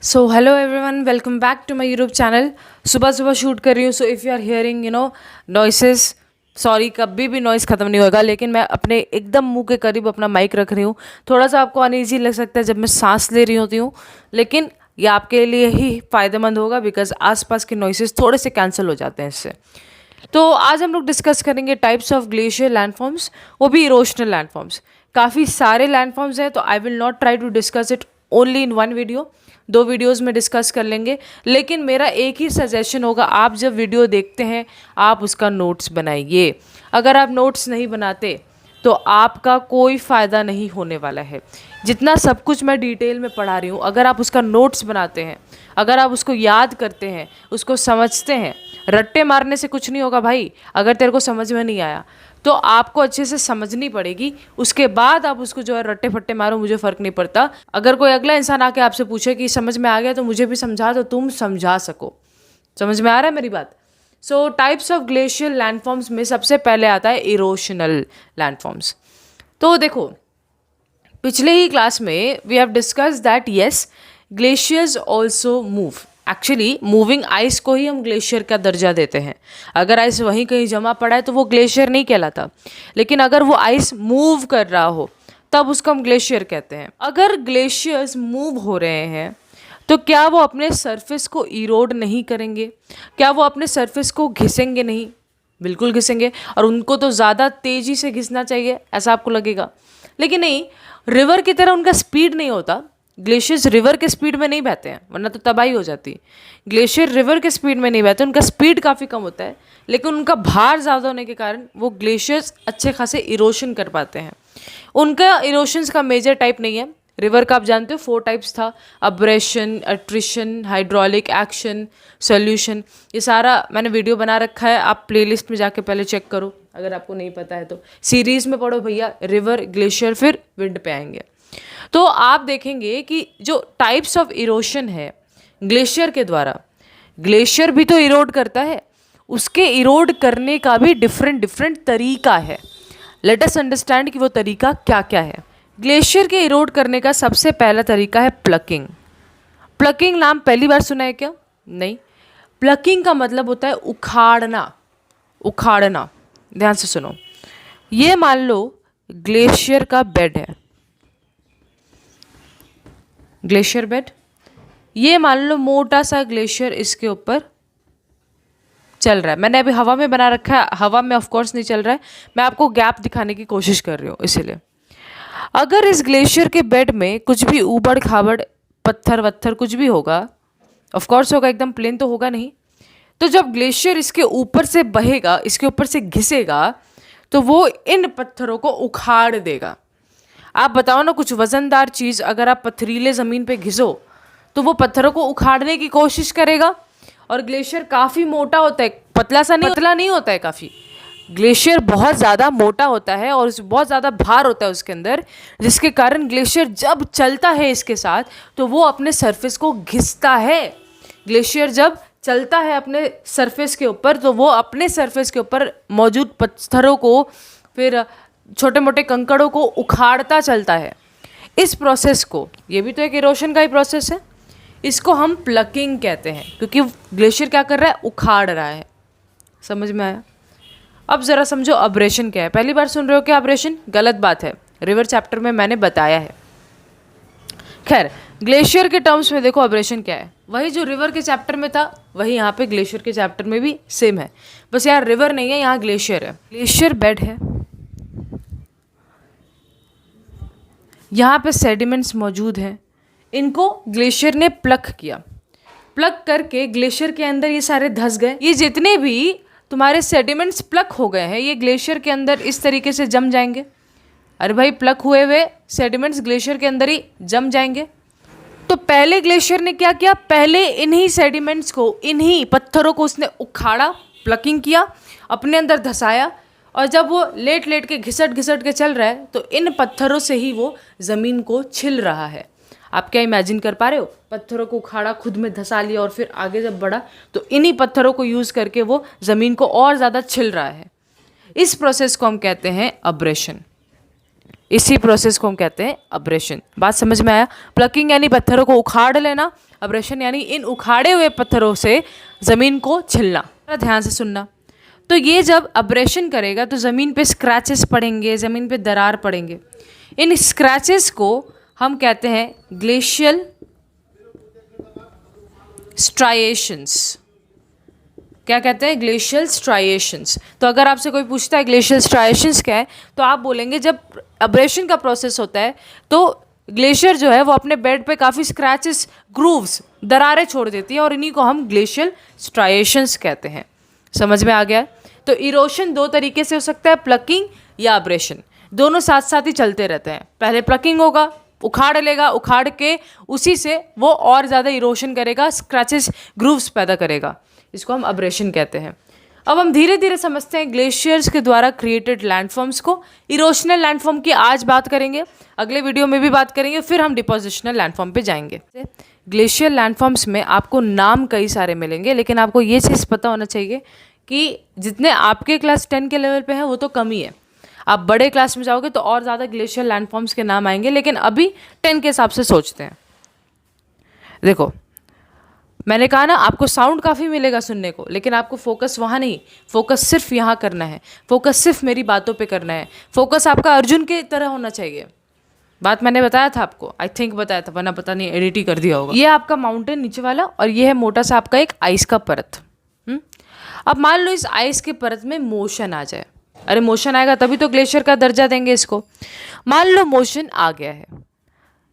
So hello everyone, welcome back to my YouTube channel. सुबह सुबह shoot कर रही हूँ, so if you are hearing noises, sorry. कभी भी नॉइस ख़त्म नहीं होगा, लेकिन मैं अपने एकदम मुंह के करीब अपना माइक रख रही हूँ। थोड़ा सा आपको अनईजी लग सकता है जब मैं सांस ले रही होती हूँ, लेकिन ये आपके लिए ही फ़ायदेमंद होगा बिकॉज आसपास के नॉइसेस थोड़े से कैंसिल हो जाते हैं इससे। तो आज हम लोग डिस्कस करेंगे टाइप्स ऑफ ग्लेशियर लैंडफॉर्म्स, वो भी इरोशनल लैंडफॉर्म्स। काफ़ी सारे लैंडफॉर्म्स हैं, तो I will not try to discuss it only in one video. दो वीडियोस में डिस्कस कर लेंगे, लेकिन मेरा एक ही सजेशन होगा, आप जब वीडियो देखते हैं आप उसका नोट्स बनाइए। अगर आप नोट्स नहीं बनाते तो आपका कोई फ़ायदा नहीं होने वाला है। जितना सब कुछ मैं डिटेल में पढ़ा रही हूँ, अगर आप उसका नोट्स बनाते हैं, अगर आप उसको याद करते हैं, उसको समझते हैं, रट्टे मारने से कुछ नहीं होगा भाई। अगर तेरे को समझ में नहीं आया तो आपको अच्छे से समझनी पड़ेगी, उसके बाद आप उसको जो है रट्टे फट्टे मारो, मुझे फ़र्क नहीं पड़ता। अगर कोई अगला इंसान आके आपसे पूछे कि समझ में आ गया तो मुझे भी समझा, तो तुम समझा सको। समझ में आ रहा है मेरी बात? सो टाइप्स ऑफ ग्लेशियल लैंडफॉर्म्स में सबसे पहले आता है इरोशनल लैंडफॉर्म्स। तो देखो, पिछले ही क्लास में we have discuss that yes, glaciers also move. Actually moving ice को ही हम ग्लेशियर का दर्जा देते हैं। अगर आइस वहीं कहीं जमा पड़ा है तो वो ग्लेशियर नहीं कहलाता, लेकिन अगर वो आइस मूव कर रहा हो तब उसको हम ग्लेशियर कहते हैं। अगर ग्लेशियर्स मूव हो रहे हैं तो क्या वो अपने सरफेस को इरोड नहीं करेंगे? क्या वो अपने सरफेस को घिसेंगे नहीं? बिल्कुल घिसेंगे, और उनको तो ज़्यादा तेज़ी से घिसना चाहिए ऐसा आपको लगेगा, लेकिन नहीं। रिवर की तरह उनका स्पीड नहीं होता। ग्लेशियर्स रिवर के स्पीड में नहीं बहते हैं, वरना तो तबाही हो जाती। ग्लेशियर रिवर के स्पीड में नहीं बहते, उनका स्पीड काफ़ी कम होता है, लेकिन उनका भार ज़्यादा होने के कारण वो ग्लेशियर्स अच्छे खासे इरोशन कर पाते हैं। उनका इरोशंस का मेजर टाइप नहीं है। रिवर का आप जानते हो 4 टाइप्स था: abrasion, attrition, hydraulic action, solution. ये सारा मैंने वीडियो बना रखा है, आप प्लेलिस्ट में जाके पहले चेक करो अगर आपको नहीं पता है तो। सीरीज़ में पढ़ो भैया, रिवर, ग्लेशियर, फिर विंड पे आएंगे। तो आप देखेंगे कि जो टाइप्स ऑफ इरोशन है ग्लेशियर के द्वारा, ग्लेशियर भी तो इरोड करता है, उसके इरोड करने का भी डिफरेंट डिफरेंट तरीका है। लेट अस अंडरस्टैंड कि वो तरीका क्या क्या है। ग्लेशियर के इरोड करने का सबसे पहला तरीका है प्लकिंग। प्लकिंग नाम पहली बार सुना है क्या? नहीं। प्लकिंग का मतलब होता है उखाड़ना। उखाड़ना, ध्यान से सुनो। ये मान लो ग्लेशियर का बेड है, ग्लेशियर बेड। ये मान लो मोटा सा ग्लेशियर इसके ऊपर चल रहा है। मैंने अभी हवा में बना रखा है, हवा में ऑफ कोर्स नहीं चल रहा है, मैं आपको गैप दिखाने की कोशिश कर रही हूँ इसीलिए। अगर इस ग्लेशियर के बेड में कुछ भी ऊबड़ खाबड़ पत्थर वत्थर कुछ भी होगा, ऑफ कोर्स होगा, एकदम प्लेन तो होगा नहीं। तो जब ग्लेशियर इसके ऊपर से बहेगा, इसके ऊपर से घिसेगा, तो वो इन पत्थरों को उखाड़ देगा। आप बताओ ना, कुछ वजनदार चीज़ अगर आप पथरीले ज़मीन पे घिसो तो वो पत्थरों को उखाड़ने की कोशिश करेगा। और ग्लेशियर काफ़ी मोटा होता है, पतला सा नहीं, पतला नहीं होता है काफ़ी। ग्लेशियर बहुत ज़्यादा मोटा होता है और बहुत ज़्यादा भार होता है उसके अंदर, जिसके कारण ग्लेशियर जब चलता है इसके साथ तो वो अपने सरफेस को घिसता है। ग्लेशियर जब चलता है अपने सरफेस के ऊपर तो वो अपने सरफेस के ऊपर मौजूद पत्थरों को, फिर छोटे मोटे कंकड़ों को उखाड़ता चलता है। इस प्रोसेस को, ये भी तो एक इरोशन का ही प्रोसेस है, इसको हम प्लकिंग कहते हैं, क्योंकि ग्लेशियर क्या कर रहा है? उखाड़ रहा है। समझ में आया? अब ज़रा समझो अब्रेशन क्या है। पहली बार सुन रहे हो क्या अब्रेशन? गलत बात है, रिवर चैप्टर में मैंने बताया है। खैर, ग्लेशियर के टर्म्स में देखो अब्रेशन क्या है। वही जो रिवर के चैप्टर में था वही यहाँ पे ग्लेशियर के चैप्टर में भी सेम है, बस यहाँ रिवर नहीं है, यहाँ ग्लेशियर है। ग्लेशियर बेड है, यहाँ पे सेडिमेंट्स मौजूद हैं, इनको ग्लेशियर ने प्लक किया। प्लक करके ग्लेशियर के अंदर ये सारे धंस गए। ये जितने भी तुम्हारे सेडिमेंट्स प्लक हो गए हैं, ये ग्लेशियर के अंदर इस तरीके से जम जाएंगे। अरे भाई, प्लक हुए हुए सेडिमेंट्स ग्लेशियर के अंदर ही जम जाएंगे। तो पहले ग्लेशियर ने क्या किया? पहले इन्हीं सेडिमेंट्स को, इन्हीं पत्थरों को उसने उखाड़ा, प्लकिंग किया, अपने अंदर धसाया, और जब वो लेट लेट के घिसट घिसट के चल रहा है तो इन पत्थरों से ही वो ज़मीन को छिल रहा है। आप क्या इमेजिन कर पा रहे हो? पत्थरों को उखाड़ा, खुद में धसा लिया, और फिर आगे जब बढ़ा तो इन्हीं पत्थरों को यूज़ करके वो ज़मीन को और ज़्यादा छिल रहा है। इस प्रोसेस को हम कहते हैं अब्रेशन। इसी प्रोसेस को हम कहते हैं अब्रेशन। बात समझ में आया? प्लकिंग यानी पत्थरों को उखाड़ लेना, अब्रेशन यानी इन उखाड़े हुए पत्थरों से ज़मीन को छिलना। ध्यान से सुनना। तो ये जब अब्रेशन करेगा तो ज़मीन पे स्क्रैचेस पड़ेंगे, ज़मीन पे दरार पड़ेंगे। इन स्क्रैचेस को हम कहते हैं ग्लेशियल स्ट्राइएशंस। क्या कहते हैं? Glacial striations. तो अगर आपसे कोई पूछता है ग्लेशियल स्ट्राइएशंस क्या है, तो आप बोलेंगे जब अब्रेशन का प्रोसेस होता है तो ग्लेशियर जो है वो अपने बेड पे काफ़ी स्क्रैचेस, ग्रूव्स, दरारें छोड़ देती है और इन्हीं को हम ग्लेशियल स्ट्राइएशंस कहते हैं। समझ में आ गया? तो इरोशन दो तरीके से हो सकता है, प्लकिंग या अब्रेशन। दोनों साथ साथ ही चलते रहते हैं। पहले प्लकिंग होगा, उखाड़ लेगा, उखाड़ के उसी से वो और ज़्यादा इरोशन करेगा, स्क्रैचेस, ग्रूव्स पैदा करेगा। इसको हम अब्रेशन कहते हैं। अब हम धीरे धीरे समझते हैं ग्लेशियर्स के द्वारा क्रिएटेड लैंडफॉर्म्स को। इरोशनल लैंडफॉर्म की आज बात करेंगे, अगले वीडियो में भी बात करेंगे, फिर हम डिपोजिशनल लैंडफॉर्म पे जाएंगे। ग्लेशियर लैंडफॉर्म्स में आपको नाम कई सारे मिलेंगे, लेकिन आपको ये चीज़ पता होना चाहिए कि जितने आपके क्लास 10 के लेवल पे हैं वो तो कम ही है। आप बड़े क्लास में जाओगे तो और ज़्यादा ग्लेशियर लैंडफॉर्म्स के नाम आएंगे, लेकिन अभी 10 के हिसाब से सोचते हैं। देखो, मैंने कहा ना आपको साउंड काफ़ी मिलेगा सुनने को, लेकिन आपको फोकस वहाँ नहीं, फोकस सिर्फ यहाँ करना है, फोकस सिर्फ मेरी बातों पे करना है, फोकस आपका अर्जुन की तरह होना चाहिए। बात मैंने बताया था आपको, आई थिंक बताया था, वरना पता नहीं एडिट ही कर दिया होगा। ये आपका माउंटेन नीचे वाला और ये है मोटा सा आपका एक आइस का परत। अब मान लो इस आइस के परत में मोशन आ जाए। अरे मोशन आएगा तभी तो ग्लेशियर का दर्जा देंगे इसको। मान लो मोशन आ गया है,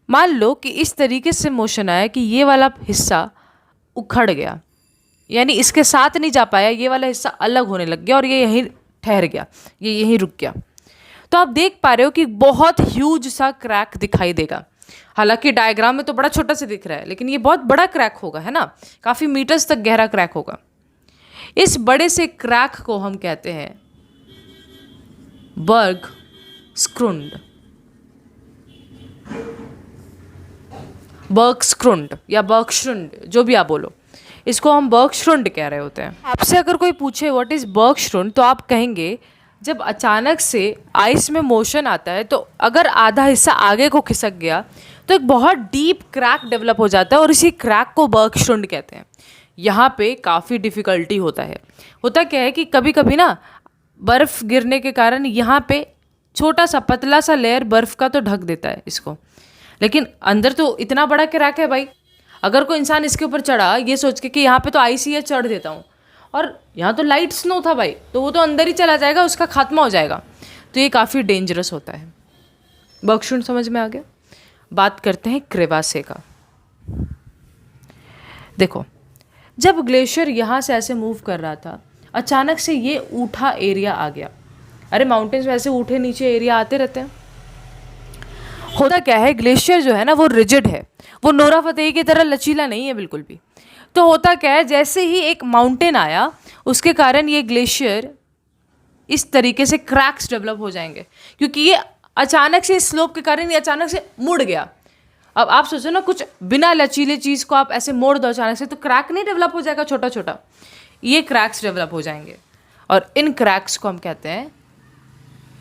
मान लो कि इस तरीके से मोशन आया कि ये वाला हिस्सा उखड़ गया, यानी इसके साथ नहीं जा पाया, ये वाला हिस्सा अलग होने लग गया और ये यहीं ठहर गया, ये यहीं रुक गया। तो आप देख पा रहे हो कि बहुत ह्यूज सा क्रैक दिखाई देगा। हालांकि डायग्राम में तो बड़ा छोटा सा दिख रहा है, लेकिन ये बहुत बड़ा क्रैक होगा, है ना? काफ़ी मीटर्स तक गहरा क्रैक होगा। इस बड़े से क्रैक को हम कहते हैं बर्ग स्क्रुंड, बर्गस्क्रुंड या बर्गश्रुंड, जो भी आप बोलो, इसको हम बर्गश्रुंड कह रहे होते हैं। आपसे अगर कोई पूछे व्हाट इज बर्गश्रुंड, तो आप कहेंगे जब अचानक से आइस में मोशन आता है तो अगर आधा हिस्सा आगे को खिसक गया तो एक बहुत डीप क्रैक डेवलप हो जाता है और इसी क्रैक को बर्गश्रुंड कहते हैं। यहाँ पे काफ़ी डिफ़िकल्टी होता है। होता क्या है कि कभी कभी ना बर्फ़ गिरने के कारण यहाँ पे छोटा सा पतला सा लेयर बर्फ़ का तो ढक देता है इसको, लेकिन अंदर तो इतना बड़ा क्रैक है भाई। अगर कोई इंसान इसके ऊपर चढ़ा ये सोच के कि यहाँ पे तो आइस ही है, चढ़ देता हूँ, और यहाँ तो लाइट स्नो था भाई, तो वो तो अंदर ही चला जाएगा, उसका खात्मा हो जाएगा। तो ये काफ़ी डेंजरस होता है। बर्गश्रुंड समझ में आ गया? बात करते हैं क्रेवासे का। देखो, जब ग्लेशियर यहाँ से ऐसे मूव कर रहा था, अचानक से ये ऊठा एरिया आ गया। अरे माउंटेन्स में ऐसे ऊठे नीचे एरिया आते रहते हैं। होता क्या है, ग्लेशियर जो है ना वो रिजिड है, वो नोरा फतेही की तरह लचीला नहीं है बिल्कुल भी। तो होता क्या है, जैसे ही एक माउंटेन आया उसके कारण ये ग्लेशियर इस तरीके से क्रैक्स डेवलप हो जाएंगे, क्योंकि ये अचानक से स्लोप के कारण ये अचानक से मुड़ गया। अब आप सोचो ना, कुछ बिना लचीले चीज़ को आप ऐसे मोड़ दो अचानक से, तो क्रैक नहीं डेवलप हो जाएगा छोटा छोटा, ये क्रैक्स डेवलप हो जाएंगे और इन क्रैक्स को हम कहते हैं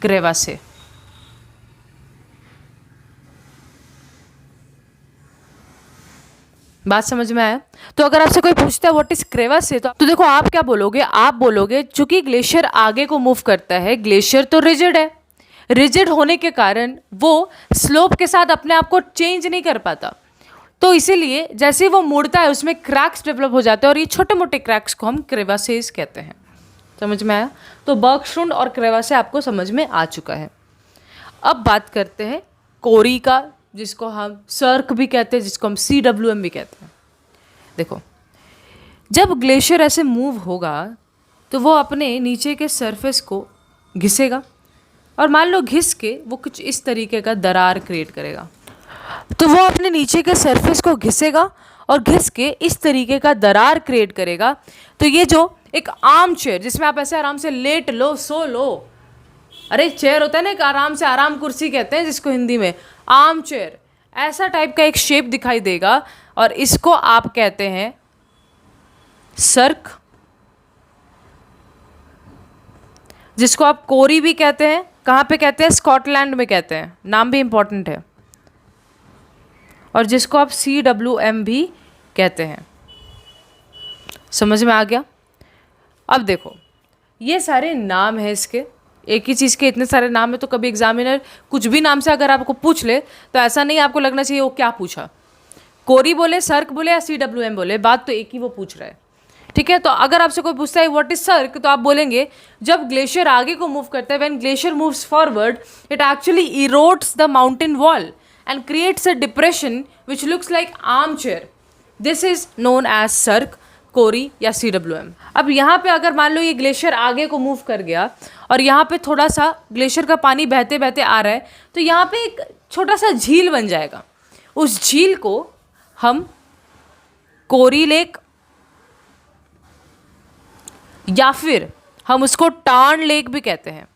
क्रेवासे। बात समझ में आया? तो अगर आपसे कोई पूछता है व्हाट इज क्रेवासे, तो देखो आप क्या बोलोगे? आप बोलोगे चूंकि ग्लेशियर आगे को मूव करता है, ग्लेशियर तो रिजिड है, रिजिड होने के कारण वो स्लोप के साथ अपने आप को चेंज नहीं कर पाता, तो इसीलिए जैसे ही वो मुड़ता है उसमें क्रैक्स डेवलप हो जाते हैं और ये छोटे मोटे क्रैक्स को हम क्रेवासेस कहते हैं। समझ में आया? तो बर्गश्रुंड और क्रेवासे आपको समझ में आ चुका है। अब बात करते हैं कोरी का, जिसको हम सर्क भी कहते हैं, जिसको हम CWM भी कहते हैं। देखो, जब ग्लेशियर ऐसे मूव होगा तो वो अपने नीचे के सरफेस को घिसेगा और मान लो घिस के वो कुछ इस तरीके का दरार क्रिएट करेगा। तो वो अपने नीचे के सरफेस को घिसेगा और घिस के इस तरीके का दरार क्रिएट करेगा। तो ये जो एक आर्म चेयर जिसमें आप ऐसे आराम से लेट लो, सो लो, अरे चेयर होता है ना एक आराम से, आराम कुर्सी कहते हैं जिसको हिंदी में, आर्म चेयर, ऐसा टाइप का एक शेप दिखाई देगा और इसको आप कहते हैं सर्क, जिसको आप कोरी भी कहते हैं, कहाँ पे कहते हैं? स्कॉटलैंड में कहते हैं, नाम भी इम्पॉर्टेंट है, और जिसको आप CWM भी कहते हैं। समझ में आ गया? अब देखो, ये सारे नाम है इसके, एक ही चीज़ के इतने सारे नाम है, तो कभी एग्जामिनर कुछ भी नाम से अगर आपको पूछ ले तो ऐसा नहीं आपको लगना चाहिए वो क्या पूछा, कोरी बोले, सर्क बोले या CWM बोले, बात तो एक ही वो पूछ रहा है। ठीक है, तो अगर आपसे कोई पूछता है व्हाट इज सर्क, तो आप बोलेंगे जब ग्लेशियर आगे को मूव करता है, when glacier moves forward it actually erodes the mountain wall and creates a depression which looks like arm chair, this is known as cirque, corrie या CWM। अब यहाँ पे अगर मान लो ये ग्लेशियर आगे को मूव कर गया और यहाँ पे थोड़ा सा ग्लेशियर का पानी बहते बहते आ रहा है, तो यहाँ पे एक छोटा सा झील बन जाएगा, उस झील को हम कोरी लेक या फिर हम उसको टार्न लेक भी कहते हैं।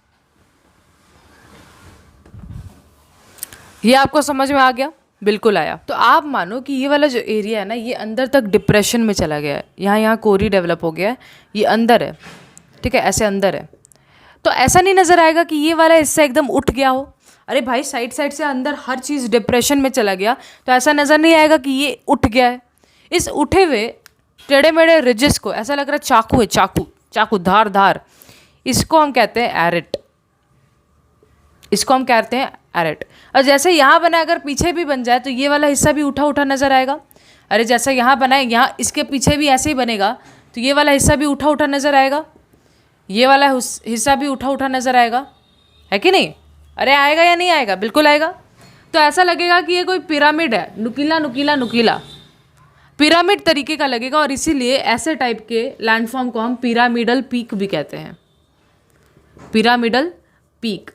ये आपको समझ में आ गया? बिल्कुल आया। तो आप मानो कि ये वाला जो एरिया है ना, ये अंदर तक डिप्रेशन में चला गया है, यहाँ कोरी डेवलप हो गया है, ये अंदर है, ठीक है, ऐसे अंदर है। तो ऐसा नहीं नज़र आएगा कि ये वाला हिस्सा एकदम उठ गया हो, अरे भाई साइड साइड से अंदर हर चीज़ डिप्रेशन में चला गया, तो ऐसा नज़र नहीं आएगा कि ये उठ गया है। इस उठे हुए टेढ़े मेढ़े रिजेस को ऐसा लग रहा है चाकू है, चाकू चाकू धार धार, इसको हम कहते हैं एरिट, इसको हम कहते हैं एरिट। और जैसे यहाँ बना, अगर पीछे भी बन जाए तो ये वाला हिस्सा भी उठा उठा नज़र आएगा। अरे जैसा यहाँ बना है, यहाँ इसके पीछे भी ऐसे ही बनेगा तो ये वाला हिस्सा भी उठा उठा नज़र आएगा, ये वाला हिस्सा भी उठा उठा नज़र आएगा, है कि नहीं? अरे आएगा या नहीं आएगा? बिल्कुल आएगा। तो ऐसा लगेगा कि ये कोई पिरामिड है, नुकीला नुकीला नुकीला, पिरामिड तरीके का लगेगा, और इसीलिए ऐसे टाइप के लैंडफॉर्म को हम पिरामिडल पीक भी कहते हैं, पिरामिडल पीक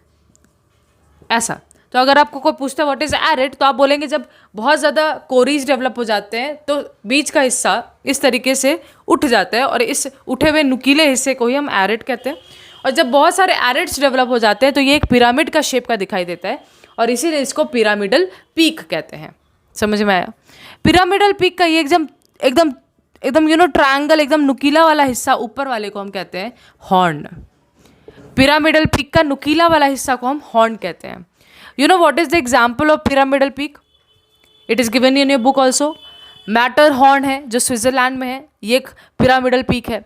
ऐसा। तो अगर आपको कोई पूछता है व्हाट इज एरिट, तो आप बोलेंगे जब बहुत ज़्यादा कोरीज डेवलप हो जाते हैं तो बीच का हिस्सा इस तरीके से उठ जाता है, और इस उठे हुए नुकीले हिस्से को ही हम एरिट कहते हैं। और जब बहुत सारे एरिट्स डेवलप हो जाते हैं तो ये एक पिरामिड का शेप का दिखाई देता है, और इसीलिए इसको पिरामिडल पीक कहते हैं। समझ में आया? पिरामिडल पीक का ये एकदम एकदम एकदम ट्रायंगल एकदम नुकीला वाला हिस्सा ऊपर वाले को हम कहते हैं हॉर्न। पिरामिडल पीक का नुकीला वाला हिस्सा को हम हॉर्न कहते हैं। You know what is the example of pyramidal peak? It is given in your book also. Matter horn है जो स्विट्जरलैंड में है, ये एक पिरामिडल पीक है।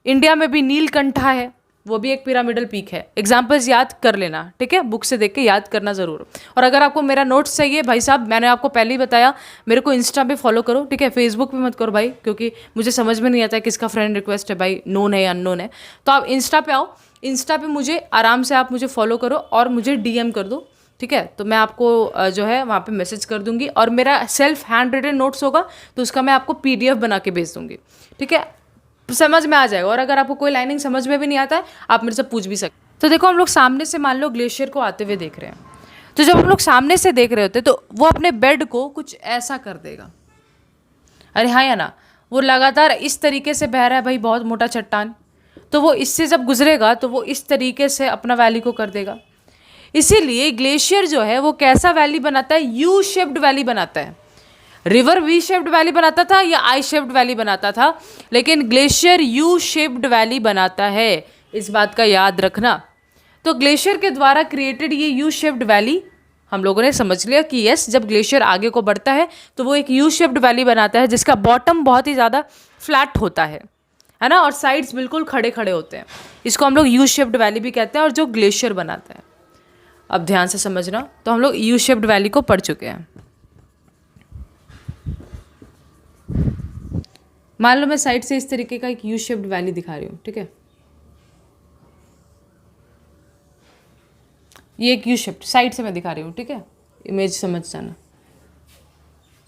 इंडिया में भी नीलकंठा है, वो भी एक पिरामिडल पीक है। एग्जाम्पल्स याद कर लेना, ठीक है, बुक से देख के याद करना ज़रूर। और अगर आपको मेरा नोट्स चाहिए भाई साहब, मैंने आपको पहले ही बताया, मेरे को इंस्टा पे फॉलो करो, ठीक है, फेसबुक पे मत करो भाई, क्योंकि मुझे समझ में नहीं आता है किसका फ्रेंड रिक्वेस्ट है भाई, नोन है या अननोन है। तो आप इंस्टा पे आओ, इंस्टा पे मुझे आराम से आप मुझे फॉलो करो और मुझे DM कर दो, ठीक है। तो मैं आपको जो है वहाँ पे मैसेज कर दूंगी, और मेरा सेल्फ हैंड रिटन नोट्स होगा तो उसका मैं आपको PDF बना के भेज दूंगी, ठीक है, समझ में आ जाएगा। और अगर आपको कोई लाइनिंग समझ में भी नहीं आता है, आप मेरे से पूछ भी सकते। तो देखो, हम लोग सामने से मान लो ग्लेशियर को आते हुए देख रहे हैं, तो जब हम लोग सामने से देख रहे होते तो वो अपने बेड को कुछ ऐसा कर देगा, अरे हाँ या ना, वो लगातार इस तरीके से बह रहा है भाई, बहुत मोटा चट्टान, तो वो इससे जब गुजरेगा तो वो इस तरीके से अपना वैली को कर देगा। इसीलिए ग्लेशियर जो है वो कैसा वैली बनाता है? यू शेप्ड वैली बनाता है। रिवर वी शेप्ड वैली बनाता था या आई शेप्ड वैली बनाता था, लेकिन ग्लेशियर यू शेप्ड वैली बनाता है, इस बात का याद रखना। तो ग्लेशियर के द्वारा क्रिएटेड ये यू शेप्ड वैली हम लोगों ने समझ लिया कि यस, जब ग्लेशियर आगे को बढ़ता है तो वो एक यू शेप्ड वैली बनाता है, जिसका बॉटम बहुत ही ज़्यादा फ्लैट होता है ना, और साइड्स बिल्कुल खड़े खड़े होते हैं। इसको हम लोग यू शेप्ड वैली भी कहते हैं, और जो ग्लेशियर बनाता है। अब ध्यान से समझना, तो हम लोग यू शेप्ड वैली को पढ़ चुके हैं। मान लो मैं साइड से इस तरीके का एक यू शेप्ड वैली दिखा रही हूँ, ठीक है, ये एक यू शेप्ड साइड से मैं दिखा रही हूँ, ठीक है, इमेज समझ जाना।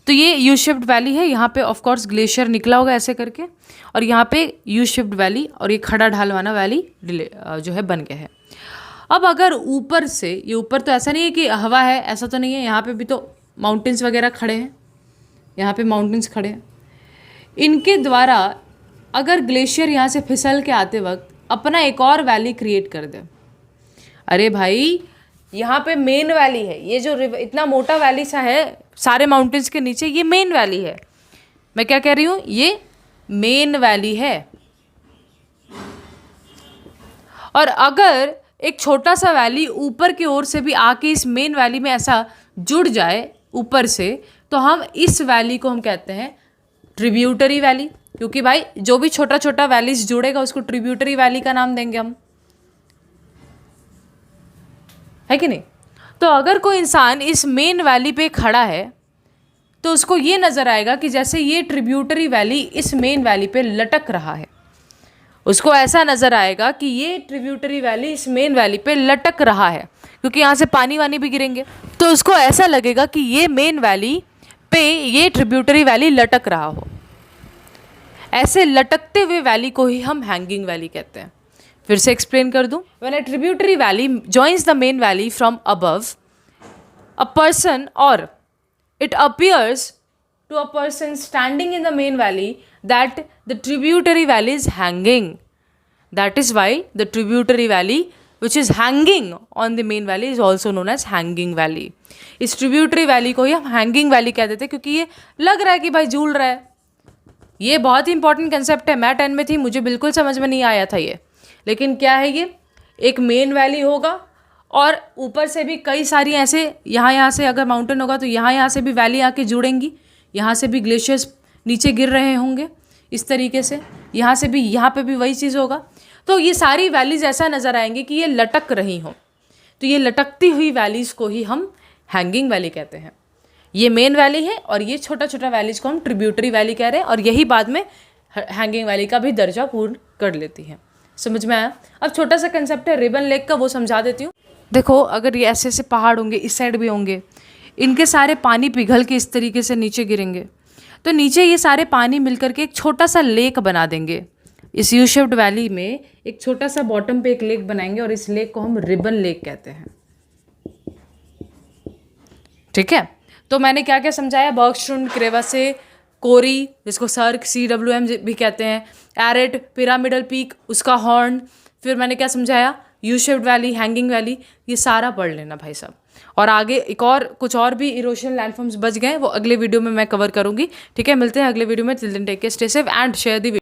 तो ये यू शेप्ड वैली है, यहाँ पे ऑफ कोर्स ग्लेशियर निकला होगा ऐसे करके, और यहाँ पे यू शेप्ड वैली और ये खड़ा ढालवाना वैली जो है बन गया है। अब अगर ऊपर से, ये ऊपर तो ऐसा नहीं है कि हवा है, ऐसा तो नहीं है, यहाँ पे भी तो माउंटेन्स वगैरह खड़े हैं, यहाँ पे माउंटेन्स खड़े हैं, इनके द्वारा अगर ग्लेशियर यहाँ से फिसल के आते वक्त अपना एक और वैली क्रिएट कर दे। अरे भाई, यहाँ पे मेन वैली है, ये जो इतना मोटा वैली सा है सारे माउंटेन्स के नीचे, ये मेन वैली है। मैं क्या कह रही हूँ? ये मेन वैली है। और अगर एक छोटा सा वैली ऊपर की ओर से भी आके इस मेन वैली में ऐसा जुड़ जाए ऊपर से, तो हम इस वैली को हम कहते हैं ट्रिब्यूटरी वैली, क्योंकि भाई जो भी छोटा छोटा वैलीज जुड़ेगा उसको ट्रिब्यूटरी वैली का नाम देंगे हम, है कि नहीं। तो अगर कोई इंसान इस मेन वैली पे खड़ा है तो उसको ये नज़र आएगा कि जैसे ये ट्रिब्यूटरी वैली इस मेन वैली पे लटक रहा है, उसको ऐसा नज़र आएगा कि ये ट्रिब्यूटरी वैली इस मेन वैली पे लटक रहा है, क्योंकि यहाँ से पानी वानी भी गिरेंगे, तो उसको ऐसा लगेगा कि ये मेन वैली पे ये ट्रिब्यूटरी वैली लटक रहा हो। ऐसे लटकते हुए वैली को ही हम हैंगिंग वैली कहते हैं। फिर से एक्सप्लेन कर दूं, when a tributary valley joins the main valley from above, a person और it appears to a person standing in the main valley that the tributary valley is hanging. That is why the tributary valley which is hanging on the main valley is also known as hanging valley. इस tributary valley को ही हम hanging valley कहते थे, क्योंकि ये लग रहा है कि भाई झूल रहा है। ये बहुत ही इंपॉर्टेंट कंसेप्ट है, मैं 10 में थी, मुझे बिल्कुल समझ में नहीं आया था ये। लेकिन क्या है ये, एक मेन वैली होगा और ऊपर से भी कई सारी ऐसे यहाँ से अगर माउंटेन होगा तो यहाँ से भी वैली आके जुड़ेंगी, यहाँ से भी ग्लेशियर्स नीचे गिर रहे होंगे इस तरीके से, यहाँ से भी, यहाँ पे भी वही चीज़ होगा। तो ये सारी वैलीज ऐसा नज़र आएंगी कि ये लटक रही हों, तो ये लटकती हुई वैलीज़ को ही हम हैंगिंग वैली कहते हैं। ये मेन वैली है और ये छोटा छोटा वैलीज को हम ट्रिब्यूटरी वैली कह रहे हैं, और यही बाद में हैंगिंग वैली का भी दर्जा पूर्ण कर लेती है। समझ में आया। अब छोटा सा कंसेप्ट है रिबन लेक का, वो समझा देती हूँ। देखो, अगर ये ऐसे ऐसे पहाड़ होंगे, इस साइड भी होंगे, इनके सारे पानी पिघल के इस तरीके से नीचे गिरेंगे, तो नीचे ये सारे पानी मिलकर के एक छोटा सा लेक बना देंगे। इस यू शेप्ड वैली में एक छोटा सा बॉटम पे एक लेक बनाएंगे और इस लेक को हम रिबन लेक कहते हैं। ठीक है, तो मैंने क्या क्या समझाया, बर्गस्ट्रुंड, क्रेवासे, कोरी जिसको सर्क CWM भी कहते हैं, एरेट, पिरामिडल पीक, उसका हॉर्न, फिर मैंने क्या समझाया, U shaped valley, hanging valley, ये सारा पढ़ लेना भाई साहब। और आगे एक और कुछ और भी इरोशन लैंडफॉर्म्स बच गए, वो अगले वीडियो में मैं कवर करूंगी। ठीक है, मिलते हैं अगले वीडियो में। Till then take care, stay safe and share the video.